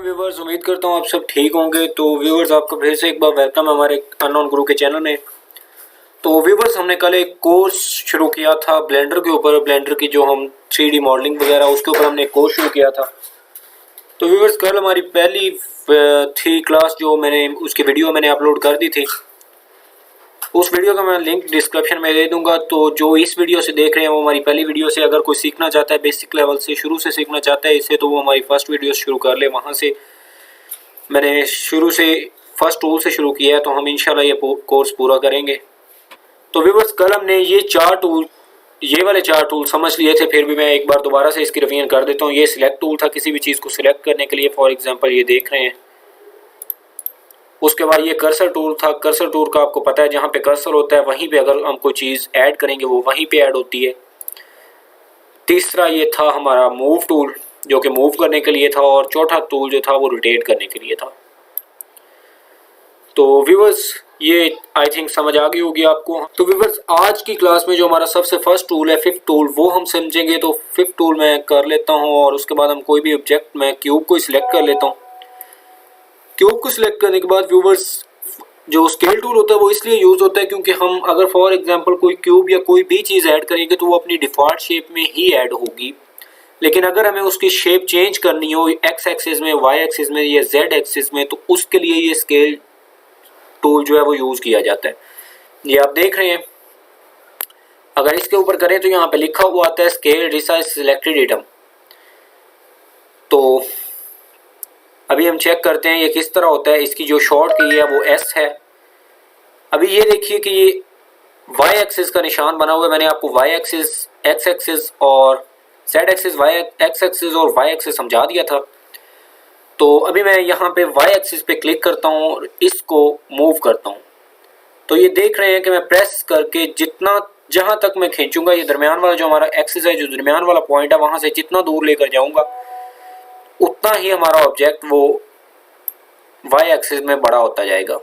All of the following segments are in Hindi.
व्यूवर्स, उम्मीद करता हूँ आप सब ठीक होंगे। तो व्यूवर्स, आपका फिर से एक बार वेलकम है हमारे अननोन गुरु के चैनल में। तो व्यूवर्स, हमने कल एक कोर्स शुरू किया था ब्लेंडर के ऊपर। ब्लेंडर की जो हम 3D मॉडलिंग वगैरह उसके ऊपर हमने एक कोर्स शुरू किया था। तो व्यूवर्स, कल हमारी पहली थी क्लास, जो मैंने उसकी वीडियो मैंने अपलोड कर दी थी। उस वीडियो का मैं लिंक डिस्क्रिप्शन में दे दूंगा। तो जो इस वीडियो से देख रहे हैं वो हमारी पहली वीडियो से, अगर कोई सीखना चाहता है बेसिक लेवल से, शुरू से सीखना चाहता है इसे, तो वो हमारी फर्स्ट वीडियो शुरू कर ले। वहाँ से मैंने शुरू से फर्स्ट टूल से शुरू किया है, तो हम इंशाल्लाह ये कोर्स पूरा करेंगे। तो व्यूअर्स, कल हमने ये वाले चार टूल समझ लिए थे, फिर भी मैं एक बार दोबारा से इसकी रिवीजन कर देता हूँ। ये सिलेक्ट टूल था, किसी भी चीज़ को सिलेक्ट करने के लिए। फॉर एग्जांपल ये देख रहे हैं। उसके बाद ये कर्सर टूल था। कर्सर टूल का आपको पता है, जहाँ पे कर्सर होता है वहीं पे अगर हम कोई चीज़ ऐड करेंगे वो वहीं पे ऐड होती है। तीसरा ये था हमारा मूव टूल, जो कि मूव करने के लिए था। और चौथा टूल जो था वो रोटेट करने के लिए था। तो व्यूअर्स, ये आई थिंक समझ आ गई होगी आपको। तो व्यूअर्स, आज की क्लास में जो हमारा सबसे फर्स्ट टूल है, फिफ्थ टूल, वो हम समझेंगे। तो फिफ्थ टूल मैं कर लेता हूँ, और उसके बाद हम कोई भी ऑब्जेक्ट, मैं क्यूब को सिलेक्ट कर लेता हूँ। क्यूब को सिलेक्ट करने के बाद व्यूअर्स, जो स्केल टूल होता है वो इसलिए यूज़ होता है क्योंकि हम अगर फॉर एग्जांपल कोई क्यूब या कोई भी चीज़ ऐड करेंगे तो वो अपनी डिफ़ॉल्ट शेप में ही ऐड होगी। लेकिन अगर हमें उसकी शेप चेंज करनी हो एक्स एक्सिस में, वाई एक्सिस में या जेड एक्सिस में, तो उसके लिए ये स्केल टूल जो है वो यूज़ किया जाता है। ये आप देख रहे हैं। अगर इसके ऊपर करें तो यहाँ पे लिखा हुआ आता है स्केल रिसाइज सिलेक्टेड आइटम। तो अभी हम चेक करते हैं ये किस तरह होता है। इसकी जो शॉर्ट की है वो एस है। अभी ये देखिए कि ये वाई एक्सिस का निशान बना हुआ है। मैंने आपको वाई एक्सिस, एक्स एक्सिस और Z axis, Y X axis और वाई एक्सिस समझा दिया था। तो अभी मैं यहाँ पे वाई एक्सिस पे क्लिक करता हूँ और इसको मूव करता हूँ। तो ये देख रहे हैं कि मैं प्रेस करके जितना, जहाँ तक मैं खींचूंगा, ये दरमियान वाला जो हमारा एक्सिस है, जो दरमियान वाला पॉइंट है, वहाँ से जितना दूर लेकर जाऊँगा उतना ही हमारा ऑब्जेक्ट वो वाई एक्सिस में बड़ा होता जाएगा।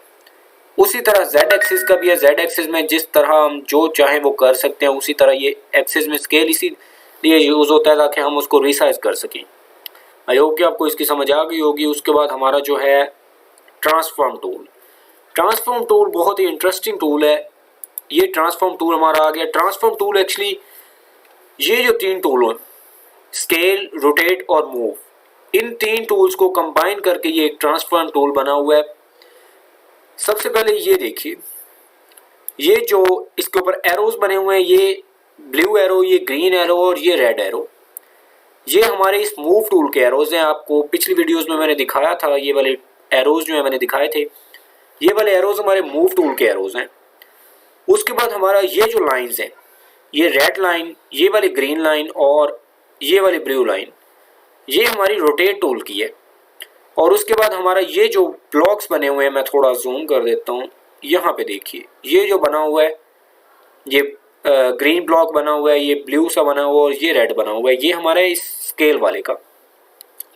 उसी तरह जेड एक्सिस का भी है। जेड एक्सिस में जिस तरह हम जो चाहें वो कर सकते हैं, उसी तरह ये एक्सिस में स्केल इसीलिए यूज़ होता है ताकि हम उसको रिसाइज कर सकें। आई होप कि आपको इसकी समझ आ गई होगी। उसके बाद हमारा जो है ट्रांसफॉर्म टूल। ट्रांसफॉर्म टूल बहुत ही इंटरेस्टिंग टूल है। ये ट्रांसफॉर्म टूल हमारा आ गया। ट्रांसफॉर्म टूल एक्चुअली ये जो तीन टूल हैं, स्केल, रोटेट और मूव, इन तीन टूल्स को कंबाइन करके ये एक ट्रांसफॉर्म टूल बना हुआ है। सबसे पहले ये देखिए, ये जो इसके ऊपर एरोज बने हुए हैं, ये ब्लू एरो, ये ग्रीन एरो और ये रेड एरो, ये हमारे इस मूव टूल के एरोज हैं। आपको पिछली वीडियोस में मैंने दिखाया था, ये वाले एरोज जो है मैंने दिखाए थे। ये वाले एरोज हमारे मूव टूल के एरोज हैं। उसके बाद हमारा ये जो लाइंस हैं, ये रेड लाइन, ये वाली ग्रीन लाइन और ये वाली ब्लू लाइन, ये हमारी रोटेट टूल की है। और उसके बाद हमारा ये जो ब्लॉक्स बने हुए हैं, मैं थोड़ा जूम कर देता हूँ। यहाँ पे देखिए, ये जो बना हुआ है, ये ग्रीन ब्लॉक बना हुआ है, ये ब्लू सा बना हुआ है और ये रेड बना हुआ है, ये हमारा इस स्केल वाले का।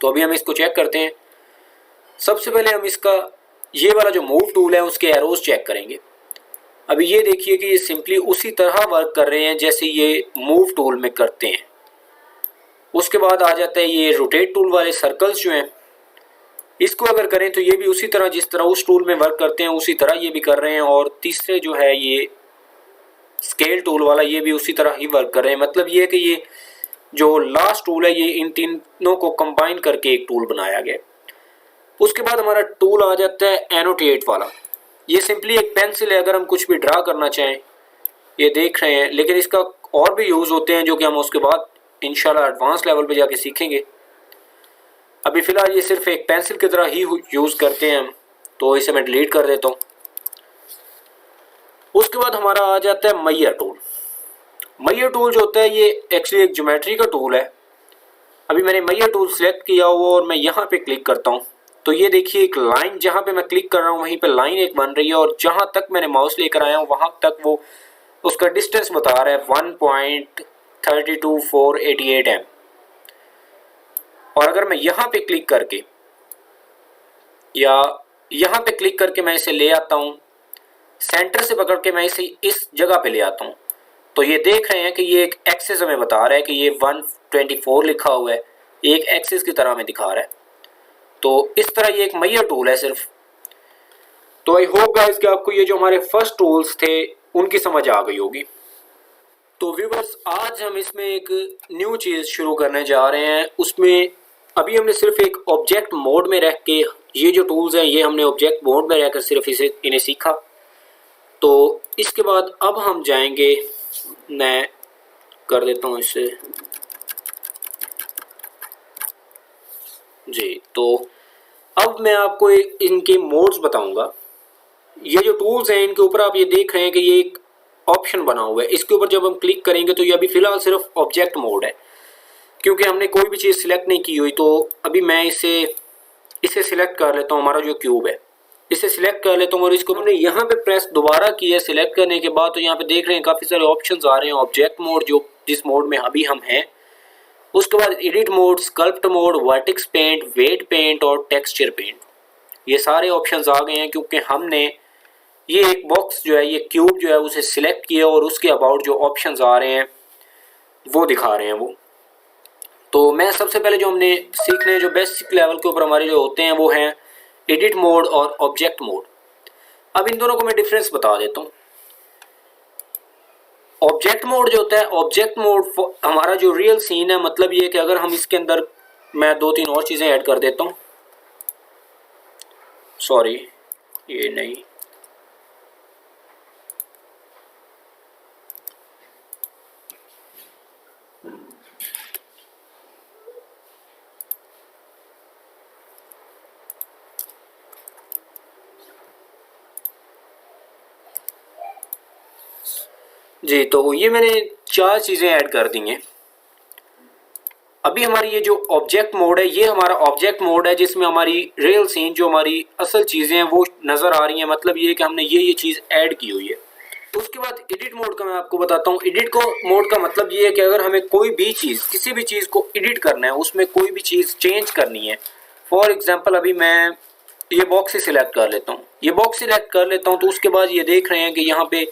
तो अभी हम इसको चेक करते हैं। सबसे पहले हम इसका ये वाला जो मूव टूल है उसके एरोज चेक करेंगे। अभी ये देखिए कि ये सिंपली उसी तरह वर्क कर रहे हैं जैसे ये मूव टूल में करते हैं। उसके बाद आ जाता है ये रोटेट टूल वाले सर्कल्स जो हैं, इसको अगर करें तो ये भी उसी तरह, जिस तरह उस टूल में वर्क करते हैं उसी तरह ये भी कर रहे हैं। और तीसरे जो है ये स्केल टूल वाला, ये भी उसी तरह ही वर्क कर रहे हैं। मतलब ये है कि ये जो लास्ट टूल है, ये इन तीनों को कंबाइन करके एक टूल बनाया गया। उसके बाद हमारा टूल आ जाता है एनोटेट वाला। ये सिंपली एक पेंसिल है, अगर हम कुछ भी ड्रा करना चाहें, ये देख रहे हैं। लेकिन इसका और भी यूज़ होते हैं जो कि हम उसके बाद इंशाल्लाह एडवांस लेवल पे जाके सीखेंगे। अभी फ़िलहाल ये सिर्फ एक पेंसिल की तरह ही यूज़ करते हैं हम, तो इसे मैं डिलीट कर देता हूँ। उसके बाद हमारा आ जाता है मैयर टूल। मैयर टूल जो होता है ये एक्चुअली एक ज्योमेट्री का टूल है। अभी मैंने मैयर टूल सेलेक्ट किया हुआ और मैं यहाँ पे क्लिक करता हूँ, तो ये देखिए एक लाइन, जहाँ पे मैं क्लिक कर रहा हूँ वहीं पे लाइन एक बन रही है। और जहाँ तक मैंने माउस लेकर आया हूँ वहाँ तक वो उसका डिस्टेंस बता रहा है 1.32488 m। और अगर मैं यहाँ पे क्लिक करके या यहाँ पे क्लिक करके मैं इसे ले आता हूँ, सेंटर से पकड़ के मैं इसे इस जगह पे ले आता हूँ, तो ये देख रहे हैं कि ये एक एक्सिस हमें बता रहा है कि ये 124 लिखा हुआ है, एक एक्सिस की तरह हमें दिखा रहा है। तो इस तरह ये एक मैयर टूल है सिर्फ। तो आई होप गाइस कि आपको ये जो हमारे फर्स्ट टूल्स थे उनकी समझ आ गई होगी। तो व्यूवर्स, आज हम इसमें एक न्यू चीज़ शुरू करने जा रहे हैं। उसमें अभी हमने सिर्फ एक ऑब्जेक्ट मोड में रह के ये जो टूल्स हैं ये हमने ऑब्जेक्ट मोड में रहकर सिर्फ इन्हें सीखा। तो इसके बाद अब हम जाएंगे, मैं कर देता हूँ इसे जी। तो अब मैं आपको इनके मोड्स बताऊंगा। ये जो टूल्स हैं इनके ऊपर आप ये देख रहे हैं कि ये एक ऑप्शन बना हुआ है। इसके ऊपर जब हम क्लिक करेंगे तो ये अभी फ़िलहाल सिर्फ ऑब्जेक्ट मोड है, क्योंकि हमने कोई भी चीज़ सिलेक्ट नहीं की हुई। तो अभी मैं इसे सिलेक्ट कर लेता हूँ, हमारा जो क्यूब है इसे सिलेक्ट कर लेता हूँ और इसको हमने यहाँ पे प्रेस दोबारा किया सिलेक्ट करने के बाद। तो यहाँ पे देख रहे हैं काफ़ी सारे ऑप्शंस आ रहे हैं। ऑब्जेक्ट मोड जो जिस मोड में अभी हम हैं, उसके बाद edit mode, sculpt mode, vertex paint, weight paint और टेक्सचर पेंट, ये सारे ऑप्शंस आ गए हैं क्योंकि हमने ये एक बॉक्स जो है, ये क्यूब जो है उसे सिलेक्ट किया और उसके अबाउट जो ऑप्शंस आ रहे हैं वो दिखा रहे हैं वो। तो मैं सबसे पहले जो हमने सीखने जो बेसिक लेवल के ऊपर हमारे जो होते हैं वो हैं एडिट मोड और ऑब्जेक्ट मोड। अब इन दोनों को मैं डिफरेंस बता देता हूँ। ऑब्जेक्ट मोड जो होता है, ऑब्जेक्ट मोड हमारा जो रियल सीन है, मतलब ये कि अगर हम इसके अंदर मैं 2-3 और चीज़ें ऐड कर देता हूँ, सॉरी ये नहीं, जी। तो ये मैंने 4 चीज़ें ऐड कर दी हैं। अभी हमारी ये जो ऑब्जेक्ट मोड है, ये हमारा ऑब्जेक्ट मोड है जिसमें हमारी रियल सीन जो हमारी असल चीज़ें हैं वो नज़र आ रही हैं। मतलब ये कि हमने ये चीज़ ऐड की हुई है। उसके बाद एडिट मोड का मैं आपको बताता हूँ। एडिट को मोड का मतलब ये है कि अगर हमें कोई भी चीज़, किसी भी चीज़ को एडिट करना है, उसमें कोई भी चीज़ चेंज करनी है। फॉर एग्जांपल अभी मैं ये बॉक्स ही सिलेक्ट कर लेता हूँ, ये बॉक्स सिलेक्ट कर लेता हूँ। तो उसके बाद ये देख रहे हैं कि यहाँ पे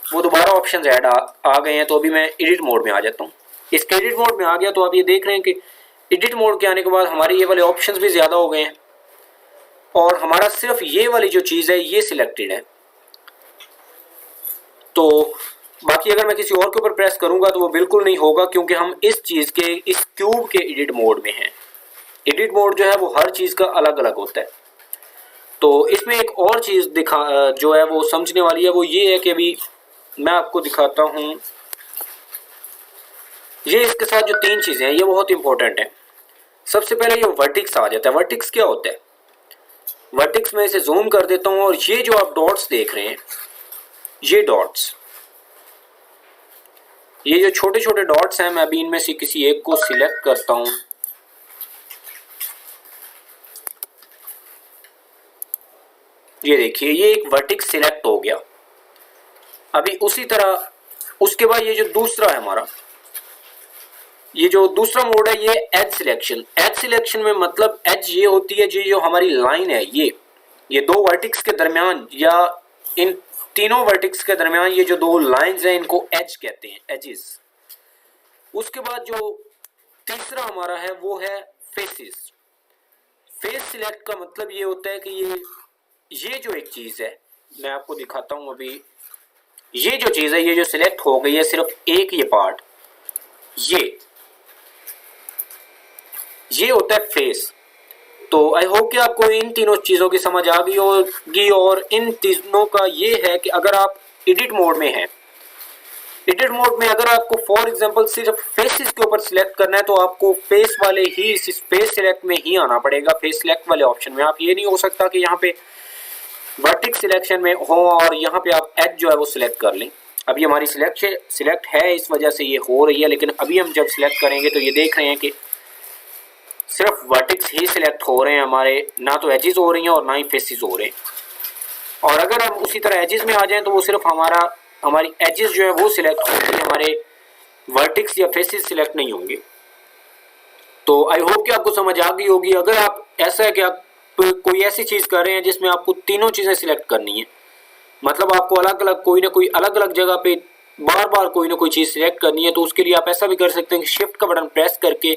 वो दोबारा ऑप्शन ऐड आ गए हैं। तो अभी मैं एडिट मोड में आ जाता हूँ। इसके एडिट मोड में आ गया तो आप ये देख रहे हैं कि एडिट मोड के आने के बाद हमारे ये वाले ऑप्शंस भी ज़्यादा हो गए हैं और हमारा सिर्फ ये वाली जो चीज़ है ये सिलेक्टेड है। तो बाकी अगर मैं किसी और के ऊपर प्रेस करूंगा तो वो बिल्कुल नहीं होगा, क्योंकि हम इस चीज़ के, इस क्यूब के एडिट मोड में हैं। एडिट मोड जो है वो हर चीज़ का अलग अलग होता है। तो इसमें एक और चीज़ जो है वो समझने वाली है, वो ये है कि अभी मैं आपको दिखाता हूँ। ये इसके साथ जो 3 चीज़ें हैं ये बहुत इंपॉर्टेंट है। सबसे पहले ये वर्टिक्स आ जाता है। वर्टिक्स क्या होता है? वर्टिक्स में इसे जूम कर देता हूँ और ये जो आप डॉट्स देख रहे हैं, ये डॉट्स, ये जो छोटे छोटे डॉट्स हैं, मैं अभी इनमें से किसी एक को सिलेक्ट करता हूँ। ये देखिए, ये एक वर्टिक्स सिलेक्ट हो गया। अभी उसी तरह उसके बाद ये जो दूसरा है हमारा, ये जो दूसरा मोड है ये एज सिलेक्शन। एज सिलेक्शन में मतलब एज ये होती है जो हमारी लाइन है, ये 2 वर्टिक्स के दरमियान या इन तीनों वर्टिक्स के दरमियान ये जो 2 लाइंस हैं इनको एज कहते हैं, एजेस। उसके बाद जो तीसरा हमारा है वो है फेसेस। फेस सिलेक्ट का मतलब ये होता है कि ये जो एक चीज़ है, मैं आपको दिखाता हूँ अभी। ये जो चीज़ है, ये जो सिलेक्ट हो गई है, सिर्फ एक ये पार्ट, ये होता है फेस। तो आई होप कि आपको इन तीनों चीज़ों की समझ आ गई होगी। और इन तीनों का ये है कि अगर आप एडिट मोड में हैं, एडिट मोड में अगर आपको फॉर एग्जांपल सिर्फ फेसेस के ऊपर सिलेक्ट करना है तो आपको फेस वाले ही, इस फेस सिलेक्ट में ही आना पड़ेगा, फेस सिलेक्ट वाले ऑप्शन में। आप ये नहीं हो सकता कि यहाँ पे वर्टिक्स सिलेक्शन में हो और यहाँ पे आप एज जो है वो सिलेक्ट कर लें। अभी हमारी सिलेक्ट है, इस वजह से ये हो रही है, लेकिन अभी हम जब सिलेक्ट करेंगे तो ये देख रहे हैं कि सिर्फ वर्टिक्स ही सिलेक्ट हो रहे हैं हमारे, ना तो एजेस हो रही हैं और ना ही फेसेस हो रहे हैं। और अगर हम उसी तरह एजेस में आ जाएं तो वो सिर्फ हमारी एजेस जो है वो सिलेक्ट होंगी, हमारे वर्टिक्स या फेसेस सिलेक्ट नहीं होंगे। तो आई होप कि आपको समझ आ गई होगी। अगर आप ऐसा है कि आप कोई ऐसी चीज़ कर रहे हैं जिसमें आपको तीनों चीज़ें सिलेक्ट करनी है, मतलब आपको अलग अलग कोई ना कोई अलग अलग जगह पे बार बार कोई ना कोई चीज़ सिलेक्ट करनी है, तो उसके लिए आप ऐसा भी कर सकते हैं कि शिफ्ट का बटन प्रेस करके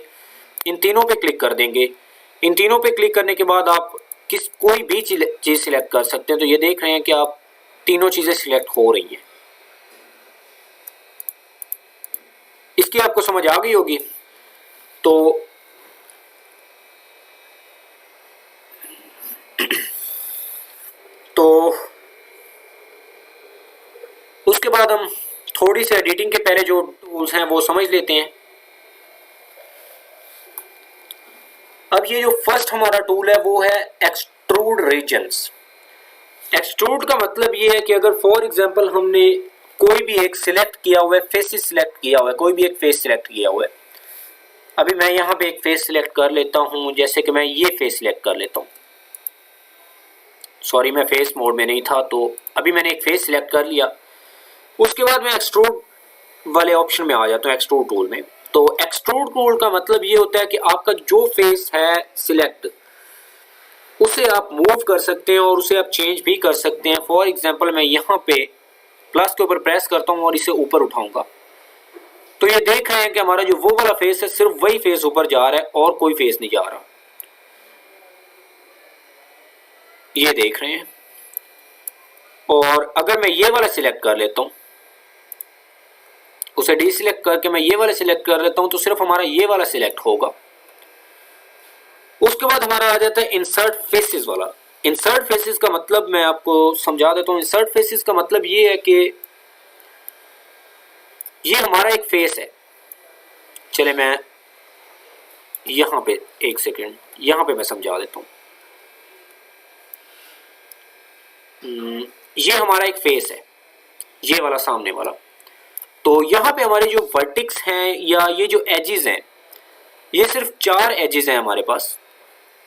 इन तीनों पे क्लिक कर देंगे। इन तीनों पे क्लिक करने के बाद आप कोई भी चीज़ सिलेक्ट कर सकते हैं। तो ये देख रहे हैं कि आप तीनों चीज़ें सिलेक्ट हो रही हैं। इसकी आपको समझ आ गई होगी। तो उसके बाद हम थोड़ी सी एडिटिंग के पहले जो टूल्स हैं वो समझ लेते हैं। अब ये जो फर्स्ट हमारा टूल है वो है एक्सट्रूड रीजन्स। एक्सट्रूड का मतलब ये है कि अगर फॉर एग्जांपल हमने कोई भी एक सिलेक्ट किया हुआ है, फेस सिलेक्ट किया हुआ है, कोई भी एक फेस सिलेक्ट किया हुआ है। अभी मैं यहाँ पे एक फेस सिलेक्ट कर लेता हूँ, जैसे कि मैं ये फेस सिलेक्ट कर लेता हूँ। सॉरी, मैं फेस मोड में नहीं था, तो अभी मैंने एक फेस सिलेक्ट कर लिया। उसके बाद मैं एक्सट्रूड वाले ऑप्शन में आ जाता हूँ, एक्सट्रूड टूल में। तो एक्सट्रूड टूल का मतलब ये होता है कि आपका जो फेस है सिलेक्ट, उसे आप मूव कर सकते हैं और उसे आप चेंज भी कर सकते हैं। फॉर एग्जांपल मैं यहाँ पे प्लस के ऊपर प्रेस करता हूँ और इसे ऊपर उठाऊंगा, तो ये देख रहे हैं कि हमारा जो वो वाला फेस है सिर्फ वही फेस ऊपर जा रहा है और कोई फेस नहीं जा रहा। ये देख रहे हैं। और अगर मैं ये वाला सिलेक्ट कर लेता हूँ, उसे डीसिलेक्ट करके मैं ये वाला सिलेक्ट कर लेता हूँ, तो सिर्फ हमारा ये वाला सिलेक्ट होगा। उसके बाद हमारा आ जाता है इंसर्ट फेसेस वाला। इंसर्ट फेसेस का मतलब मैं आपको समझा देता हूँ। इंसर्ट फेसेस का मतलब ये है कि ये हमारा एक फेस है। चले मैं यहाँ पे एक सेकेंड, यहाँ पे मैं समझा देता हूँ। ये हमारा एक फेस है, ये वाला सामने वाला। तो यहाँ पे हमारे जो वर्टिक्स हैं या ये जो एजेस हैं, ये सिर्फ 4 एजेस हैं हमारे पास।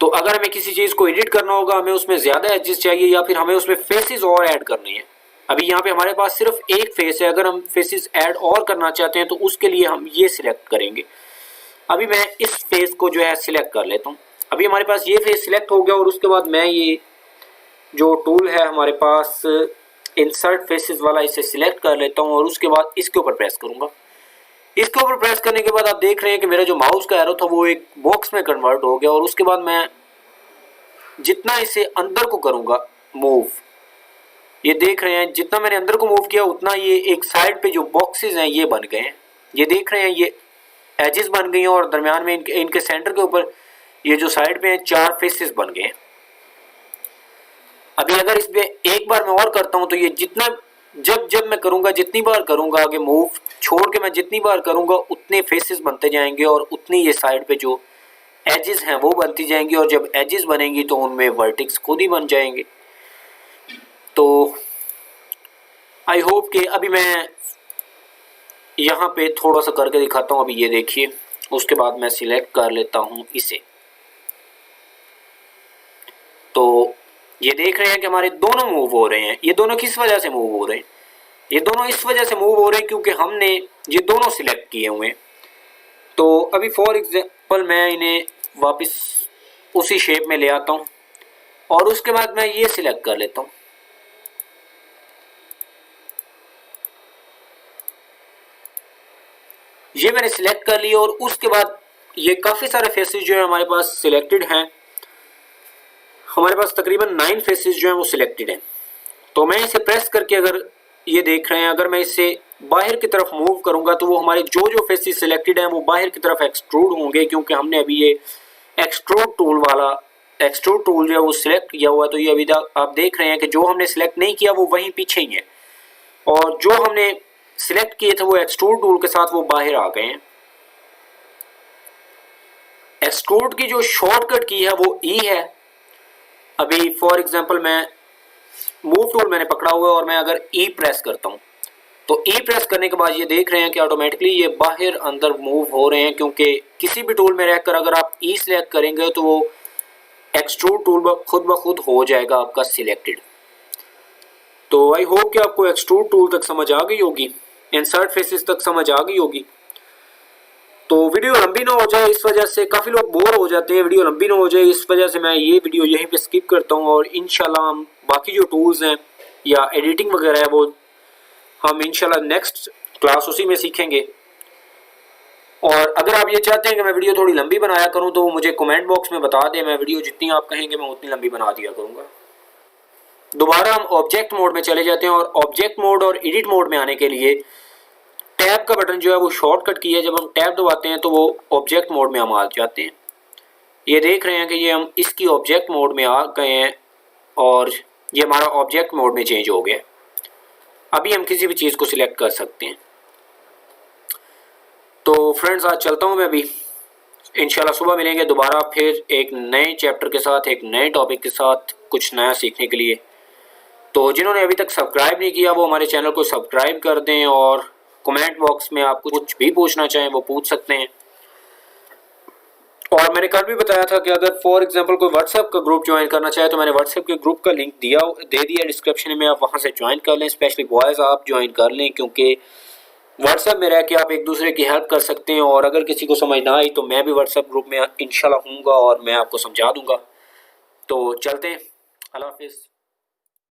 तो अगर हमें किसी चीज़ को एडिट करना होगा, हमें उसमें ज़्यादा एजेस चाहिए या फिर हमें उसमें फेसेस और ऐड करने हैं। अभी यहाँ पे हमारे पास सिर्फ एक फेस है, अगर हम फेसेस ऐड और करना चाहते हैं तो उसके लिए हम ये सिलेक्ट करेंगे। अभी मैं इस फेस को जो है सिलेक्ट कर लेता हूँ। अभी हमारे पास ये फेस सिलेक्ट हो गया और उसके बाद मैं ये जो टूल है हमारे पास इंसर्ट फेसेस वाला, इसे सिलेक्ट कर लेता हूँ और उसके बाद इसके ऊपर प्रेस करूँगा। इसके ऊपर प्रेस करने के बाद आप देख रहे हैं कि मेरा जो माउस का एरो था वो एक बॉक्स में कन्वर्ट हो गया। और उसके बाद मैं जितना इसे अंदर को करूँगा मूव, ये देख रहे हैं जितना मैंने अंदर को मूव किया उतना ये एक साइड पे जो बॉक्सेस हैं ये बन गए हैं। ये देख रहे हैं ये एजेस बन गई हैं और दरमियान में इनके सेंटर के ऊपर ये जो साइड पे हैं 4 फेसेस बन गए हैं। अभी अगर इसमें एक बार मैं और करता हूं तो ये जितना जब मैं करूंगा, जितनी बार करूंगा आगे मूव छोड़ के, मैं जितनी बार करूंगा उतने फेसेस बनते जाएंगे और उतनी ये साइड पे जो एजेस हैं वो बनती जाएंगी। और जब एजेस बनेंगी तो उनमें वर्टिक्स खुद ही बन जाएंगे। तो आई होप कि अभी मैं यहाँ पे थोड़ा सा करके दिखाता हूँ। अभी ये देखिए, उसके बाद मैं सिलेक्ट कर लेता हूँ इसे। तो ये देख रहे हैं कि हमारे दोनों मूव हो रहे हैं। ये दोनों किस वजह से मूव हो रहे हैं? ये दोनों इस वजह से मूव हो रहे हैं क्योंकि हमने ये दोनों सिलेक्ट किए हुए हैं। तो अभी फॉर एग्जांपल मैं इन्हें वापस उसी शेप में ले आता हूँ और उसके बाद मैं ये सिलेक्ट कर लेता हूँ। ये मैंने सिलेक्ट कर लिया और उसके बाद ये काफ़ी सारे फेसेस जो है हमारे पास सिलेक्टेड हैं। हमारे पास तकरीबन 9 फेसेस जो हैं वो सिलेक्टेड हैं। तो मैं इसे प्रेस करके, अगर ये देख रहे हैं, अगर मैं इसे बाहर की तरफ मूव करूंगा तो वो हमारे जो फेसेस सिलेक्टेड हैं वो बाहर की तरफ एक्सट्रूड होंगे, क्योंकि हमने अभी ये एक्सट्रूड टूल जो है वो सिलेक्ट किया हुआ है। तो ये अभी आप देख रहे हैं कि जो हमने सिलेक्ट नहीं किया वो वहीं पीछे ही है और जो हमने सिलेक्ट किए थे वो एक्सट्रूड टूल के साथ वो बाहर आ गए हैं। एक्सट्रूड की जो शॉर्टकट की है वो ई है। अभी फॉर एग्जांपल मैं मूव टूल मैंने पकड़ा हुआ है और मैं अगर ई प्रेस करता हूं तो ई प्रेस करने के बाद ये देख रहे हैं कि ऑटोमेटिकली ये बाहर अंदर मूव हो रहे हैं, क्योंकि किसी भी टूल में रहकर अगर आप ई सिलेक्ट करेंगे तो वो एक्सट्रूड टूल खुद ब खुद हो जाएगा आपका सिलेक्टेड। तो आई होप कि आपको एक्सट्रूड टूल तक समझ आ गई होगी, इंसर्ट फेसेस तक समझ आ गई होगी। तो वीडियो लंबी ना हो जाए इस वजह से, काफ़ी लोग बोर हो जाते हैं, वीडियो लंबी ना हो जाए इस वजह से मैं ये वीडियो यहीं पे स्किप करता हूँ। और इंशाल्लाह हम बाकी जो टूल्स हैं या एडिटिंग वगैरह है वो हम इंशाल्लाह नेक्स्ट क्लास उसी में सीखेंगे। और अगर आप ये चाहते हैं कि मैं वीडियो थोड़ी लंबी बनाया करूं तो मुझे कमेंट बॉक्स में बता दें, मैं वीडियो जितनी आप कहेंगे मैं उतनी लंबी बना दिया करूंगा। दोबारा हम ऑब्जेक्ट मोड में चले जाते हैं और ऑब्जेक्ट मोड और एडिट मोड में आने के लिए टैब का बटन जो है वो शॉर्टकट की है, जब हम टैब दबाते हैं तो वो ऑब्जेक्ट मोड में हम आ जाते हैं। ये देख रहे हैं कि ये हम इसकी ऑब्जेक्ट मोड में आ गए हैं और ये हमारा ऑब्जेक्ट मोड में चेंज हो गया। अभी हम किसी भी चीज़ को सिलेक्ट कर सकते हैं। तो फ्रेंड्स आज चलता हूँ मैं अभी, इंशाल्लाह सुबह मिलेंगे दोबारा फिर एक नए चैप्टर के साथ, एक नए टॉपिक के साथ, कुछ नया सीखने के लिए। तो जिन्होंने अभी तक सब्सक्राइब नहीं किया वो हमारे चैनल को सब्सक्राइब कर दें और कमेंट बॉक्स में आप कुछ भी पूछना चाहें वो पूछ सकते हैं। और मैंने कल भी बताया था कि अगर फॉर एग्जांपल कोई व्हाट्सएप का ग्रुप ज्वाइन करना चाहे तो मैंने व्हाट्सएप के ग्रुप का लिंक दे दिया डिस्क्रिप्शन में, आप वहां से ज्वाइन कर लें। स्पेशली बॉयज़ आप ज्वाइन कर लें क्योंकि व्हाट्सएप में रह के आप एक दूसरे की हेल्प कर सकते हैं और अगर किसी को समझ ना आई तो मैं भी व्हाट्सएप ग्रुप में इंशाल्लाह हूँगा और मैं आपको समझा दूंगा। तो चलते हैं, अल्लाह हाफिज़।